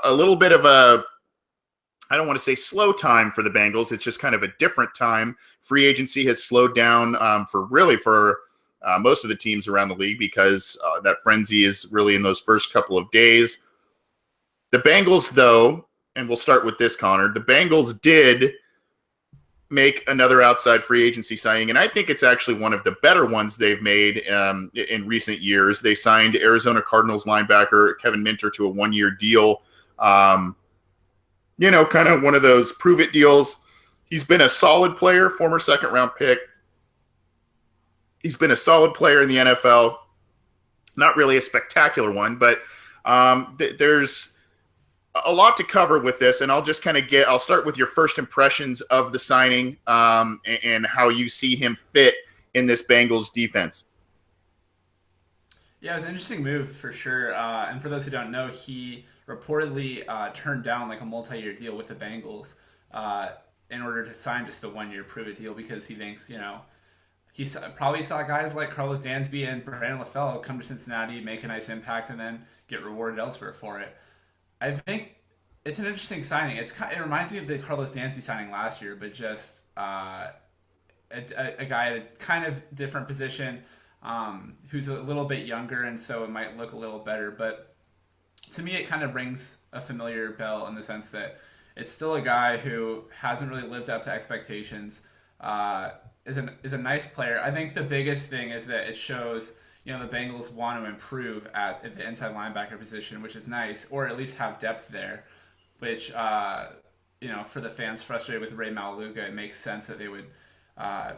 a little bit of a, I don't want to say slow time for the Bengals. It's just kind of a different time. Free agency has slowed down for most of the teams around the league because that frenzy is really in those first couple of days. The Bengals, though, and we'll start with this, Connor, the Bengals did make another outside free agency signing, and I think it's actually one of the better ones they've made in recent years. They signed Arizona Cardinals linebacker Kevin Minter to a one-year deal. Kind of one of those prove-it deals. He's been a solid player, former second-round pick. He's been a solid player in the NFL. Not really a spectacular one, but there's a lot to cover with this, and I'll start with your first impressions of the signing and how you see him fit in this Bengals defense. Yeah, it was an interesting move for sure. And for those who don't know, he reportedly turned down like a multi-year deal with the Bengals in order to sign just a one-year prove-it deal because he thinks, probably saw guys like Carlos Dansby and Brandon LaFell come to Cincinnati, make a nice impact, and then get rewarded elsewhere for it. I think it's an interesting signing. It reminds me of the Carlos Dansby signing last year, but just a guy at a kind of different position who's a little bit younger, and so it might look a little better. But to me, it kind of rings a familiar bell in the sense that it's still a guy who hasn't really lived up to expectations. Is a nice player. I think the biggest thing is that it shows the Bengals want to improve at the inside linebacker position, which is nice, or at least have depth there. Which for the fans frustrated with Rey Maualuga, it makes sense that they would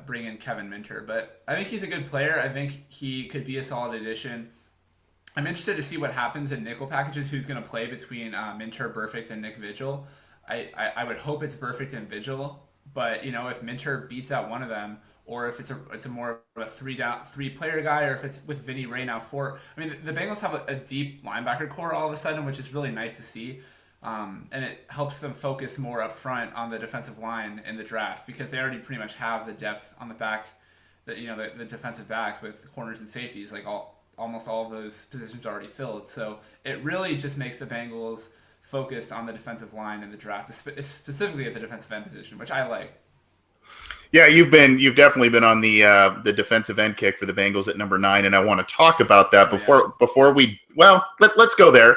bring in Kevin Minter. But I think he's a good player. I think he could be a solid addition. I'm interested to see what happens in nickel packages. Who's going to play between Minter, Burfict, and Nick Vigil? I would hope it's Burfict and Vigil, but if Minter beats out one of them, or if it's a more of a three player guy, or if it's with Vinny Ray now four. I mean, the Bengals have a deep linebacker core all of a sudden, which is really nice to see. And it helps them focus more up front on the defensive line in the draft because they already pretty much have the depth on the back, the defensive backs with corners and safeties. Like almost all of those positions are already filled. So it really just makes the Bengals focus on the defensive line in the draft, specifically at the defensive end position, which I like. Yeah, you've definitely been on the defensive end kick for the Bengals at number 9, and I want to talk about that Oh yeah. before we let's go there.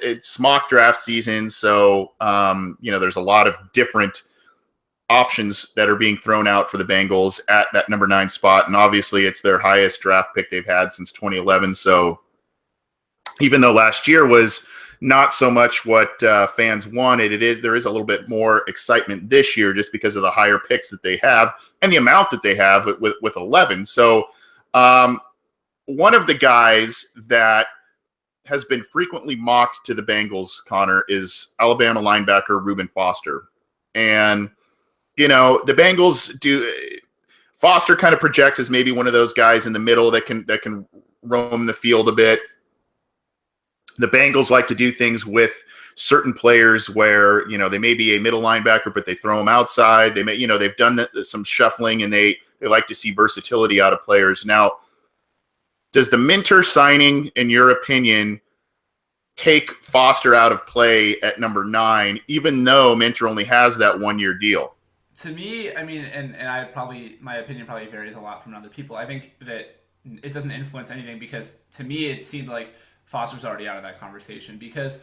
It's mock draft season, so there's a lot of different options that are being thrown out for the Bengals at that number 9 spot, and obviously it's their highest draft pick they've had since 2011. So even though last year was not so much what fans wanted, there is a little bit more excitement this year just because of the higher picks that they have and the amount that they have with 11. So one of the guys that has been frequently mocked to the Bengals, Connor, is Alabama linebacker Reuben Foster. And, the Bengals do – Foster kind of projects as maybe one of those guys in the middle that can roam the field a bit. The Bengals like to do things with certain players where, they may be a middle linebacker, but they throw them outside. They may, they've done some shuffling, and they like to see versatility out of players. Now, does the Minter signing, in your opinion, take Foster out of play at number 9, even though Minter only has that one-year deal? To me, I mean, and my opinion probably varies a lot from other people. I think that it doesn't influence anything because to me it seemed like Foster's already out of that conversation because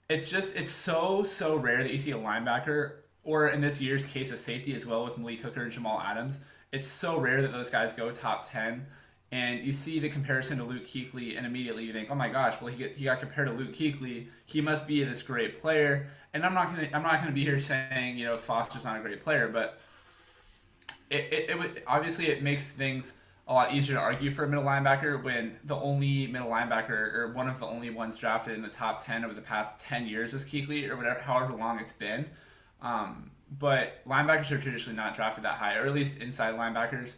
it's so rare that you see a linebacker, or in this year's case a safety as well with Malik Hooker and Jamal Adams. It's so rare that those guys go top 10, and you see the comparison to Luke Kuechly, and immediately you think, oh my gosh, well he got compared to Luke Kuechly, he must be this great player. And I'm not gonna be here saying Foster's not a great player, but it would obviously it makes things a lot easier to argue for a middle linebacker when the only middle linebacker, or one of the only ones drafted in the top 10 over the past 10 years is Kuechly, or whatever, however long it's been. But linebackers are traditionally not drafted that high, or at least inside linebackers.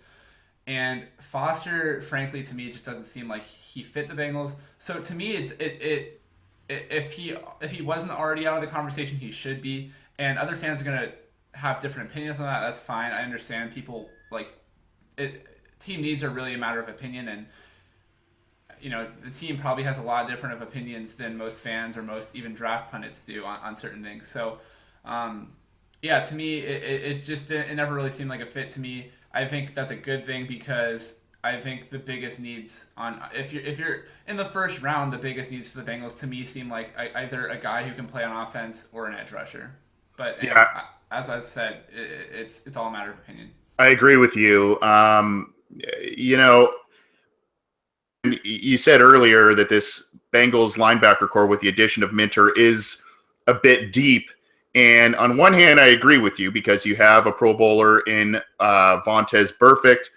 And Foster, frankly, to me, just doesn't seem like he fit the Bengals. So to me, if he wasn't already out of the conversation, he should be. And other fans are gonna have different opinions on that. That's fine. I understand people like it. Team needs are really a matter of opinion, and the team probably has a lot of different of opinions than most fans or most even draft pundits do on certain things. So, yeah, to me, it just it never really seemed like a fit to me. I think that's a good thing because I think the biggest needs on if you're in the first round, the biggest needs for the Bengals to me seem like either a guy who can play on offense or an edge rusher. But Yeah, as I said, it's all a matter of opinion. I agree with you. You know, you said earlier that this Bengals linebacker core with the addition of Minter is a bit deep. And on one hand, I agree with you because you have a Pro Bowler in Vontaze Burfict.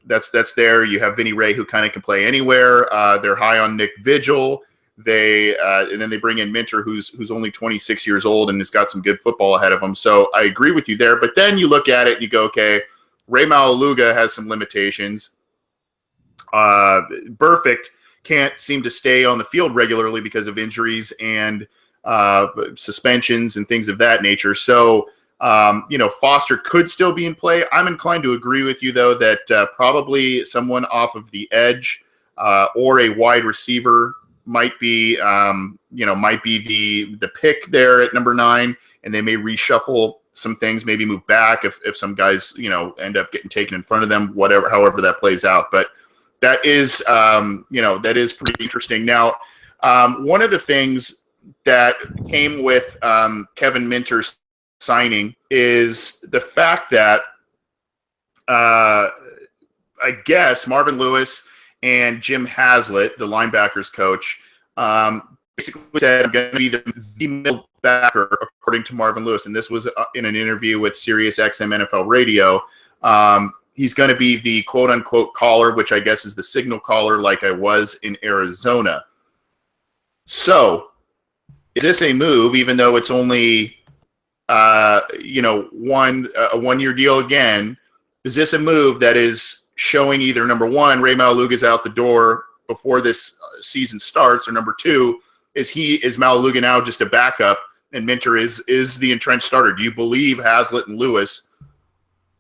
That's there. You have Vinny Ray, who kind of can play anywhere. They're high on Nick Vigil. And then they bring in Minter, who's only 26 years old and has got some good football ahead of him. So I agree with you there. But then you look at it and you go, okay, Rey Maualuga has some limitations. Burfict can't seem to stay on the field regularly because of injuries and suspensions and things of that nature. So, Foster could still be in play. I'm inclined to agree with you, though, that probably someone off of the edge or a wide receiver might be the pick there at number 9, and they may reshuffle some things, maybe move back if some guys, end up getting taken in front of them, however that plays out. But that is, that is pretty interesting. Now, one of the things that came with Kevin Minter's signing is the fact that I guess Marvin Lewis and Jim Haslett, the linebackers coach, basically said, I'm going to be the middle backer, according to Marvin Lewis. And this was in an interview with Sirius XM NFL Radio. He's going to be the quote-unquote caller, which I guess is the signal caller like I was in Arizona. So is this a move, even though it's only a one-year deal again? Is this a move that is showing either, number one, Rey Maualuga is out the door before this season starts, or number two, is Maualuga now just a backup and Minter is the entrenched starter? Do you believe Haslett and Lewis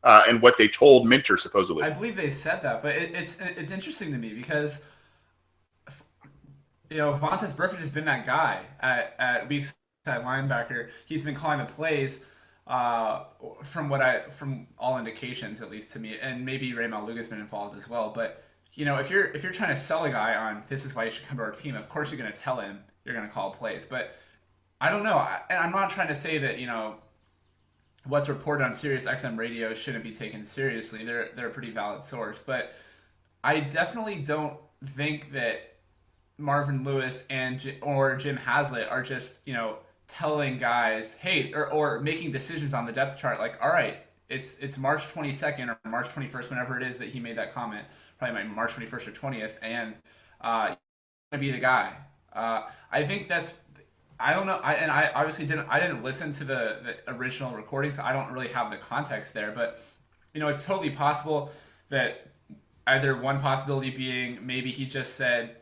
and what they told Minter supposedly? I believe they said that, but it's interesting to me because Vontaze Burfict has been that guy at weak side linebacker. He's been calling the plays from all indications, at least to me, and maybe Rey Maualuga's been involved as well. But if you're trying to sell a guy on this is why you should come to our team, of course you're going to tell him you're going to call plays. But I don't know. I'm not trying to say that what's reported on Sirius XM radio shouldn't be taken seriously. They're a pretty valid source, but I definitely don't think that Marvin Lewis or Jim Haslett are just telling guys, hey, or making decisions on the depth chart like, all right, it's March 22nd or March 21st, whenever it is that he made that comment, probably March 21st or 20th, and you're gonna be the guy. I think that's. I don't know. I obviously didn't listen to the original recording, so I don't really have the context there. But it's totally possible that either one possibility being maybe he just said,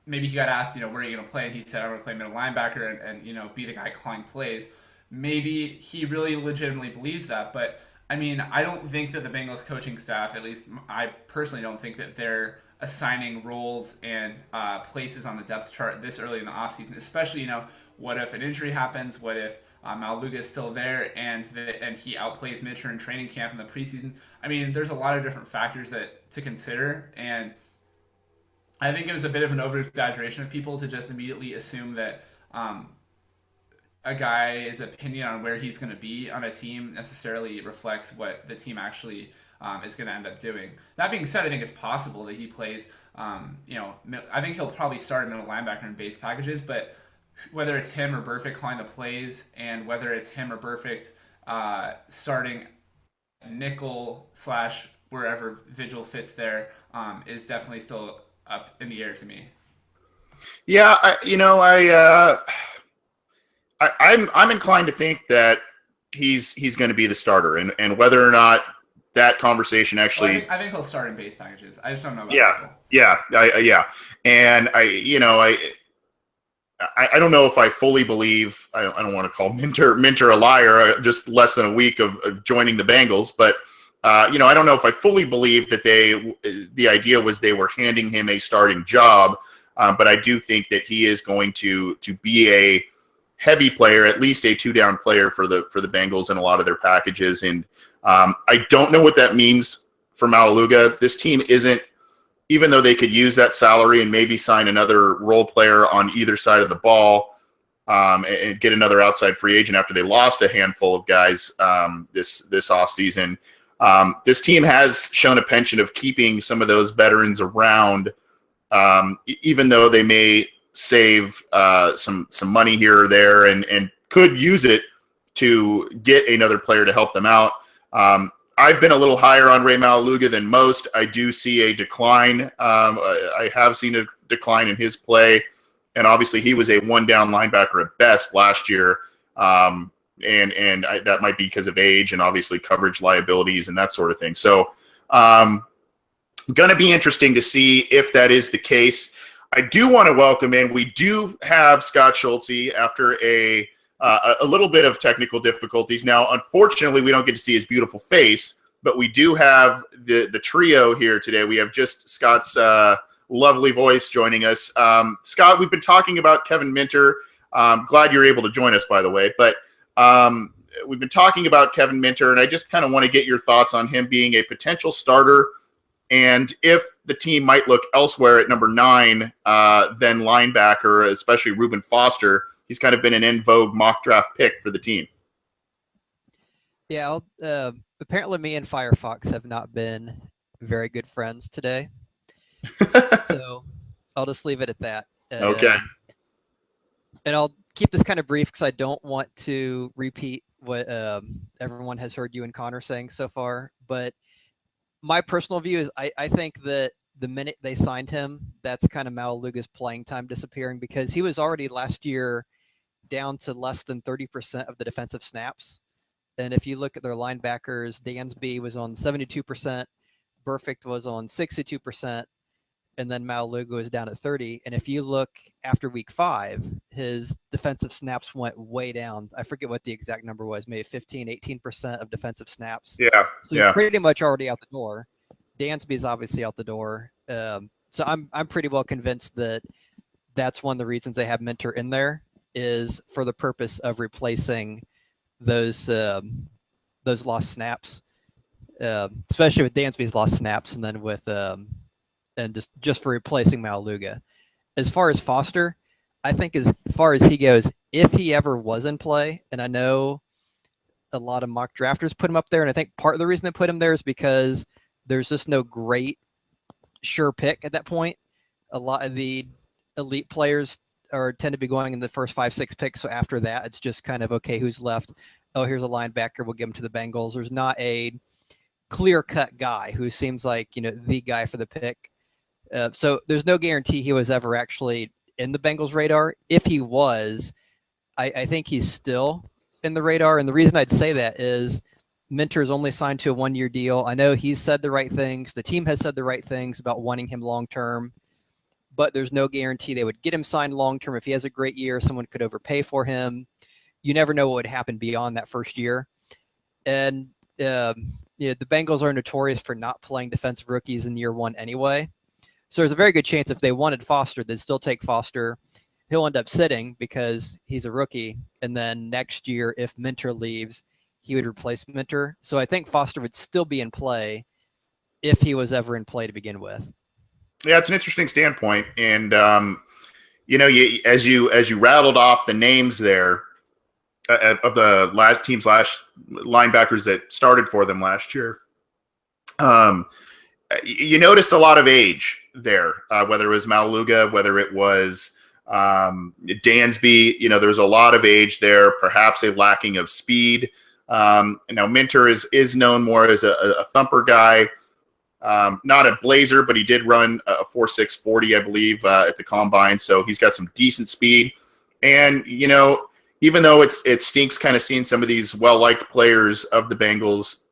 maybe he got asked, where are you going to play, and he said, I'm going to play middle linebacker and be the guy calling plays. Maybe he really legitimately believes that, but I mean, I don't think that the Bengals coaching staff, at least I personally don't think that they're assigning roles and places on the depth chart this early in the offseason, especially, what if an injury happens? What if Maualuga is still there and he outplays Minter in training camp in the preseason? I mean, there's a lot of different factors to consider, and I think it was a bit of an over-exaggeration of people to just immediately assume that a guy's opinion on where he's going to be on a team necessarily reflects what the team actually is going to end up doing. That being said, I think it's possible that he plays, I think he'll probably start a middle linebacker in base packages, but whether it's him or Burfict calling the plays and whether it's him or Burfict starting nickel / wherever Vigil fits there is definitely still up in the air to me. Yeah, I'm inclined to think that he's going to be the starter, and whether or not that conversation actually. Well, I think he'll start in base packages. I just don't know about yeah, and I don't know if I fully believe. I don't want to call Minter a liar. Just less than a week of joining the Bengals, but I don't know if I fully believe that the idea was they were handing him a starting job, but I do think that he is going to be a heavy player, at least a two-down player for the Bengals in a lot of their packages. And I don't know what that means for Maualuga. This team isn't, even though they could use that salary and maybe sign another role player on either side of the ball and get another outside free agent after they lost a handful of guys this offseason. This team has shown a penchant of keeping some of those veterans around, even though they may save some money here or there and could use it to get another player to help them out. I've been a little higher on Rey Maualuga than most. I do see a decline. I have seen a decline in his play, and obviously he was a one-down linebacker at best last year, that might be because of age and obviously coverage liabilities and that sort of thing. So going to be interesting to see if that is the case. I do want to welcome in, we do have Scott Schultze after a little bit of technical difficulties. Now, unfortunately, we don't get to see his beautiful face, but we do have the trio here today. We have just Scott's lovely voice joining us. Scott, we've been talking about Kevin Minter. Glad you're able to join us, by the way. But we've been talking about Kevin Minter, and I just kind of want to get your thoughts on him being a potential starter and if the team might look elsewhere at number 9 than linebacker, especially Reuben Foster. He's kind of been an in vogue mock draft pick for the team. Yeah, apparently me and Firefox have not been very good friends today. So I'll just leave it at that. Okay. And I'll keep this kind of brief because I don't want to repeat what everyone has heard you and Connor saying so far. But my personal view is I think that the minute they signed him, that's kind of Maualuga's playing time disappearing, because he was already last year down to less than 30% of the defensive snaps. And if you look at their linebackers, Dansby was on 72%, Burfict was on 62%, and then Maualuga was down at 30. And if you look after week 5, his defensive snaps went way down. I forget what the exact number was, maybe 15, 18% of defensive snaps. Yeah. So he's pretty much already out the door. Dansby's obviously out the door. So I'm pretty well convinced that that's one of the reasons they have Minter in there, is for the purpose of replacing those lost snaps, especially with Dansby's lost snaps, and then with and just for replacing Maualuga. As far as Foster, I think as far as he goes, if he ever was in play, and I know a lot of mock drafters put him up there, and I think part of the reason they put him there is because there's just no great sure pick at that point. A lot of the elite players tend to be going in the first 5-6 picks, so after that, it's just kind of, okay, who's left? Oh, here's a linebacker, we'll give him to the Bengals. There's not a clear-cut guy who seems like, the guy for the pick. So there's no guarantee he was ever actually in the Bengals' radar. If he was, I think he's still in the radar. And the reason I'd say that is Minter's only signed to a 1-year deal. I know he's said the right things. The team has said the right things about wanting him long-term, but there's no guarantee they would get him signed long-term. If he has a great year, someone could overpay for him. You never know what would happen beyond that first year. And the Bengals are notorious for not playing defensive rookies in year 1 anyway. So there's a very good chance if they wanted Foster, they'd still take Foster. He'll end up sitting because he's a rookie. And then next year, if Minter leaves, he would replace Minter. So I think Foster would still be in play if he was ever in play to begin with. Yeah, it's an interesting standpoint. And, as you rattled off the names there of the team's last linebackers that started for them last year, you noticed a lot of age there, whether it was Maualuga, whether it was Dansby. There was a lot of age there, perhaps a lacking of speed. Now Minter is known more as a thumper guy, not a blazer, but he did run a 4.6 40, I believe, at the combine. So he's got some decent speed. And, even though it stinks kind of seeing some of these well-liked players of the Bengals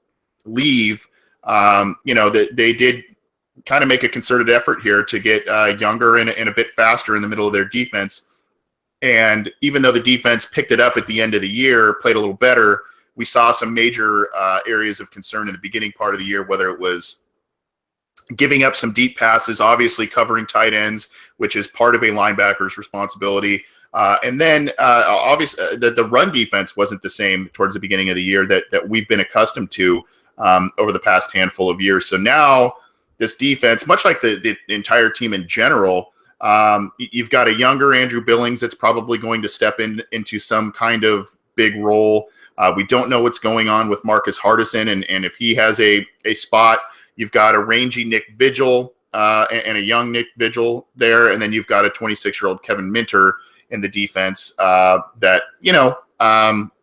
leave, they did kind of make a concerted effort here to get younger and a bit faster in the middle of their defense. And even though the defense picked it up at the end of the year, played a little better, we saw some major areas of concern in the beginning part of the year, whether it was giving up some deep passes, obviously covering tight ends, which is part of a linebacker's responsibility. And then obviously the run defense wasn't the same towards the beginning of the year that we've been accustomed to over the past handful of years. So now this defense, much like the entire team in general, you've got a younger Andrew Billings that's probably going to step into some kind of big role. We don't know what's going on with Marcus Hardison, and if he has a spot. You've got a rangy Nick Vigil and a young Nick Vigil there, and then you've got a 26-year-old Kevin Minter in the defense that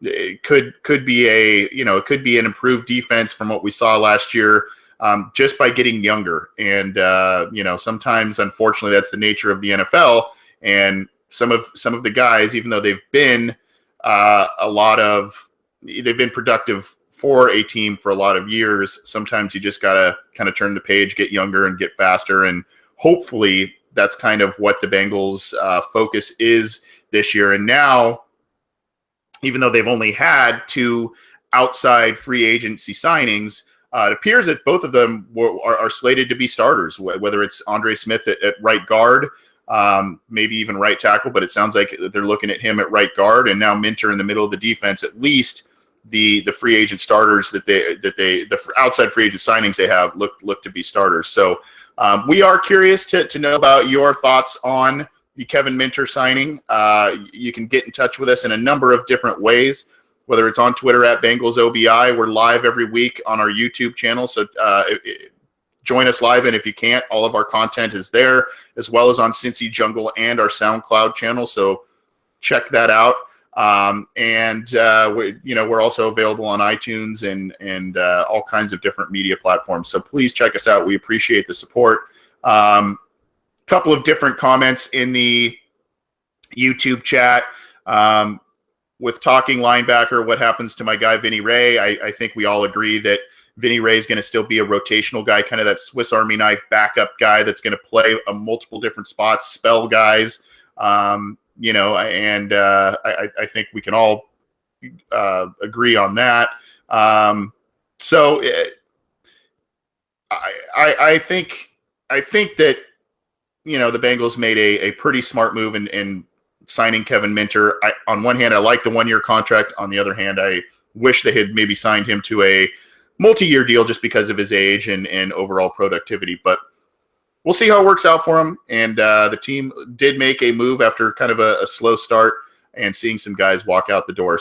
it could be an improved defense from what we saw last year just by getting younger. And sometimes, unfortunately, that's the nature of the NFL. And some of the guys, even though they've been they've been productive for a team for a lot of years, sometimes you just got to kind of turn the page, get younger and get faster. And hopefully that's kind of what the Bengals focus is this year. And now, even though they've only had 2 outside free agency signings, it appears that both of them are slated to be starters, whether it's Andre Smith at right guard, maybe even right tackle, but it sounds like they're looking at him at right guard, and now Minter in the middle of the defense. At least the free agent starters the outside free agent signings they have look to be starters. So we are curious to know about your thoughts on the Kevin Minter signing. You can get in touch with us in a number of different ways, whether it's on Twitter at BengalsOBI. We're live every week on our YouTube channel, so join us live. And if you can't, all of our content is there, as well as on Cincy Jungle and our SoundCloud channel. So check that out. We're also available on iTunes and all kinds of different media platforms. So please check us out. We appreciate the support. Couple of different comments in the YouTube chat. With talking linebacker, what happens to my guy Vinny Rey? I think we all agree that Vinny Rey is going to still be a rotational guy, kind of that Swiss Army knife backup guy that's going to play multiple different spots, spell guys. I think we can all agree on that. I think that the Bengals made a pretty smart move in signing Kevin Minter. On one hand, I like the 1-year contract. On the other hand, I wish they had maybe signed him to a multi-year deal just because of his age and overall productivity. But we'll see how it works out for him. And the team did make a move after kind of a slow start and seeing some guys walk out the door.